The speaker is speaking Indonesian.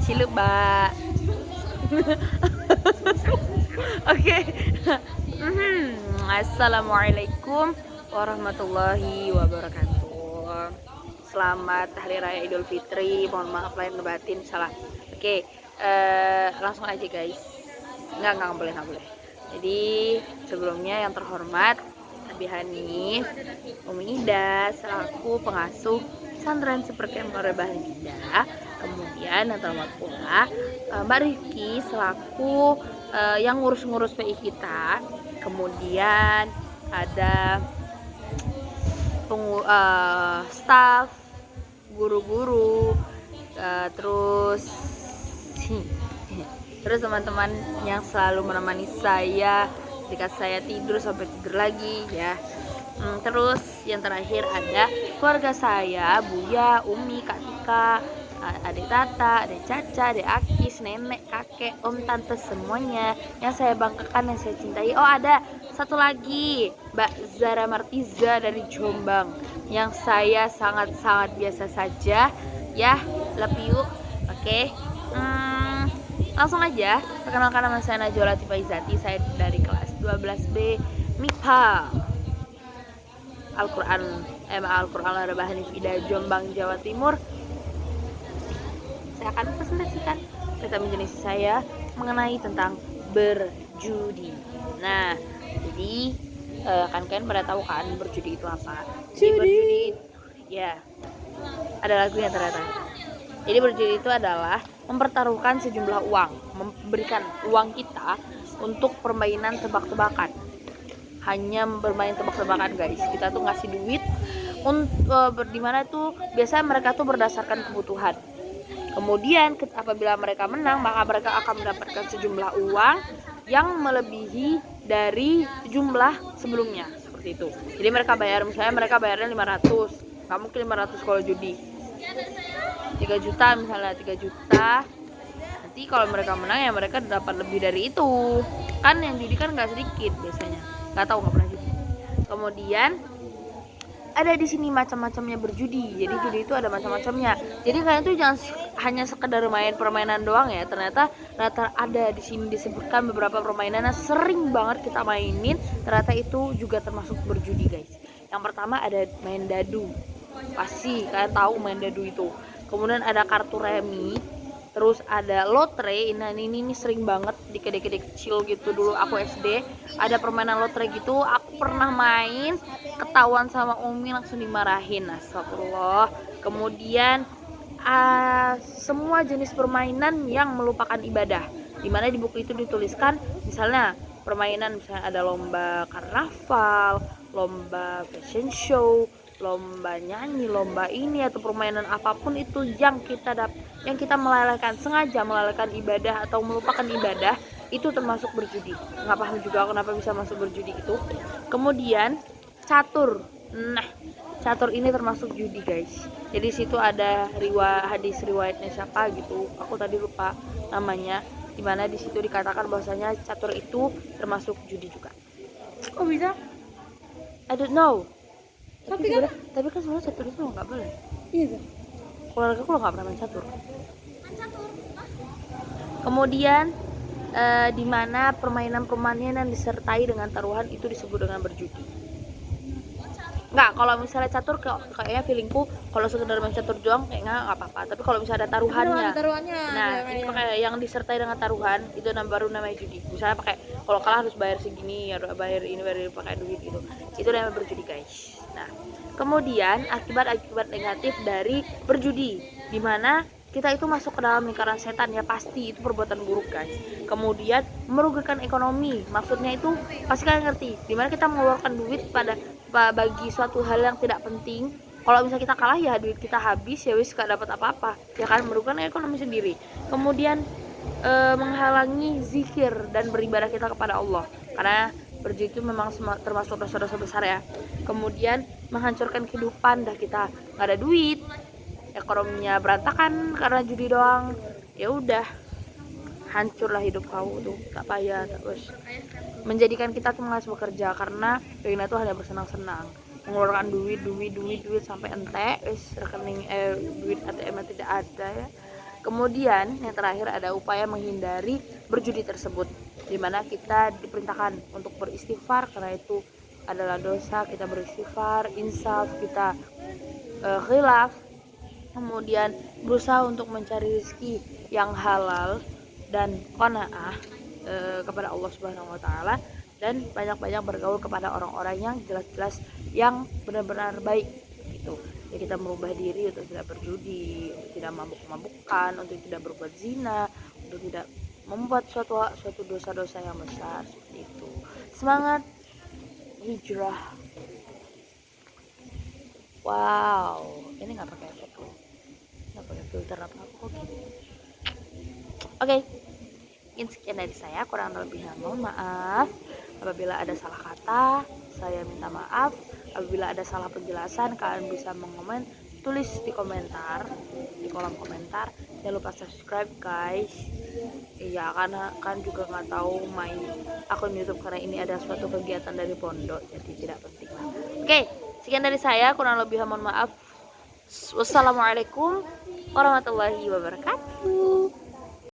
Ciluba. Oke. Assalamualaikum warahmatullahi wabarakatuh. Selamat Hari Raya Idul Fitri. Mohon maaf lahir batin salah. Oke, langsung aja guys. Enggak boleh. Jadi sebelumnya yang terhormat Abi Hanif, Umi Ida selaku pengasuh pesantren Supercamp Rebah Ida. Kemudian yang terhormat pula Mbak Rifki selaku yang ngurus-ngurus PI kita. Kemudian ada staff, guru-guru, terus teman-teman yang selalu menemani saya ketika saya tidur sampai tidur lagi ya. Terus yang terakhir ada keluarga saya, Buya, Umi, Kak Tika, adik Tata, adik Caca, adik Akis, nenek, kakek, om, tante, semuanya yang saya banggakan, yang saya cintai. Oh, ada satu lagi, Mbak Zara Martiza dari Jombang, yang saya sangat-sangat biasa saja ya. Love you. Oke. Langsung aja, perkenalkan nama saya Najwa Latifah Izati, saya dari kelas 12B MIPA Al-Quran Rebah Ida Jombang, Jawa Timur. Saya akan presentasikan cerita menjenis saya mengenai tentang berjudi. Nah, jadi kan kalian pada tahu kan berjudi itu apa? Jadi berjudi ya, ada lagunya ternyata. Jadi berjudi itu adalah mempertaruhkan sejumlah uang, memberikan uang kita untuk permainan tebak-tebakan. Hanya bermain tebak-tebakan guys. Kita tuh ngasih duit untuk dimana tuh biasanya mereka tuh berdasarkan kebutuhan. Kemudian apabila mereka menang, maka mereka akan mendapatkan sejumlah uang yang melebihi dari jumlah sebelumnya, seperti itu. Jadi mereka bayar, misalnya mereka bayarnya 500, nggak mungkin 500 kalau judi. 3 juta misalnya, 3 juta. Nanti kalau mereka menang ya mereka dapat lebih dari itu. Kan yang judi kan nggak sedikit biasanya. Nggak tahu, nggak pernah judi. Kemudian ada di sini macam-macamnya berjudi. Jadi judi itu ada macam-macamnya. Jadi kalian tuh jangan hanya sekedar main permainan doang ya. Ternyata ada di sini disebutkan beberapa permainan yang sering banget kita mainin. Ternyata itu juga termasuk berjudi guys. Yang pertama ada main dadu. Pasti kalian tahu main dadu itu. Kemudian ada kartu remi. Terus ada lotre. Nah ini sering banget di kecil gitu dulu aku SD. Ada permainan lotre gitu. Aku pernah main, ketahuan sama Umi langsung dimarahin. Astagfirullah. Kemudian semua jenis permainan yang melupakan ibadah. Dimana di buku itu dituliskan misalnya permainan, misalnya ada lomba karnaval, lomba fashion show, lomba nyanyi, lomba ini atau permainan apapun itu yang kita sengaja melalaikan ibadah atau melupakan ibadah, itu termasuk berjudi. Nggak paham juga kenapa bisa masuk berjudi itu. Kemudian catur. Nah, catur ini termasuk judi guys. Jadi situ ada hadis riwayatnya siapa gitu, aku tadi lupa namanya, dimana di situ dikatakan bahwasanya catur itu termasuk judi juga. Oh bisa? I don't know. Tapi kan sebenarnya catur itu nggak boleh. Iya. Keluarga aku nggak pernah main catur. Kemudian di mana permainan yang disertai dengan taruhan itu disebut dengan berjudi. Nggak, kalau misalnya catur kayaknya feelingku kalau sekedar main catur doang kayaknya nggak apa-apa. Tapi kalau misalnya ada taruhannya, nah ini pakai yang disertai dengan taruhan itu baru namanya judi. Misalnya pakai kalau kalah harus bayar segini, harus bayar ini, bayar pakai duit gitu. Itu namanya berjudi guys. Nah, kemudian akibat negatif dari berjudi, dimana kita itu masuk ke dalam lingkaran setan ya, pasti itu perbuatan buruk guys. Kemudian merugikan ekonomi, maksudnya itu pasti kalian ngerti, dimana kita mengeluarkan duit bagi suatu hal yang tidak penting. Kalau misalnya kita kalah ya duit kita habis ya, wis gak dapat apa-apa ya kan, merugikan ekonomi sendiri. Kemudian menghalangi zikir dan beribadah kita kepada Allah, karena berjudi itu memang termasuk dosa-dosa besar ya. Kemudian menghancurkan kehidupan, dah kita nggak ada duit, ekonominya berantakan karena judi doang, ya udah hancurlah hidup kau tuh, tak payah terus menjadikan kita tuh malas bekerja, karena pengen itu hanya bersenang-senang, mengeluarkan duit sampai entek, rekening duit ATM tidak ada ya. Kemudian yang terakhir ada upaya menghindari berjudi tersebut, di mana kita diperintahkan untuk beristighfar karena itu adalah dosa. Kita beristighfar, insaf, kita khilaf, kemudian berusaha untuk mencari rezeki yang halal dan qanaah kepada Allah Subhanahu wa taala, dan banyak-banyak bergaul kepada orang-orang yang jelas-jelas yang benar-benar baik gitu. Ya, kita merubah diri untuk tidak berjudi, untuk tidak mabuk-mabukan, untuk tidak berbuat zina, untuk tidak membuat suatu dosa-dosa yang besar seperti itu. Semangat hijrah. Wow, ini nggak pakai efek loh, nggak pakai filter apa apa. Oke. Sekian dari saya, kurang lebihnya mohon maaf. Apabila ada salah kata, saya minta maaf. Apabila ada salah penjelasan, kalian bisa mengomen, tulis di komentar, di kolom komentar. Jangan lupa subscribe guys. Iya, karena kan juga nggak tahu main akun YouTube karena ini ada suatu kegiatan dari pondok, jadi tidak penting lah. Oke, sekian dari saya, kurang lebihnya mohon maaf. Wassalamualaikum warahmatullahi wabarakatuh.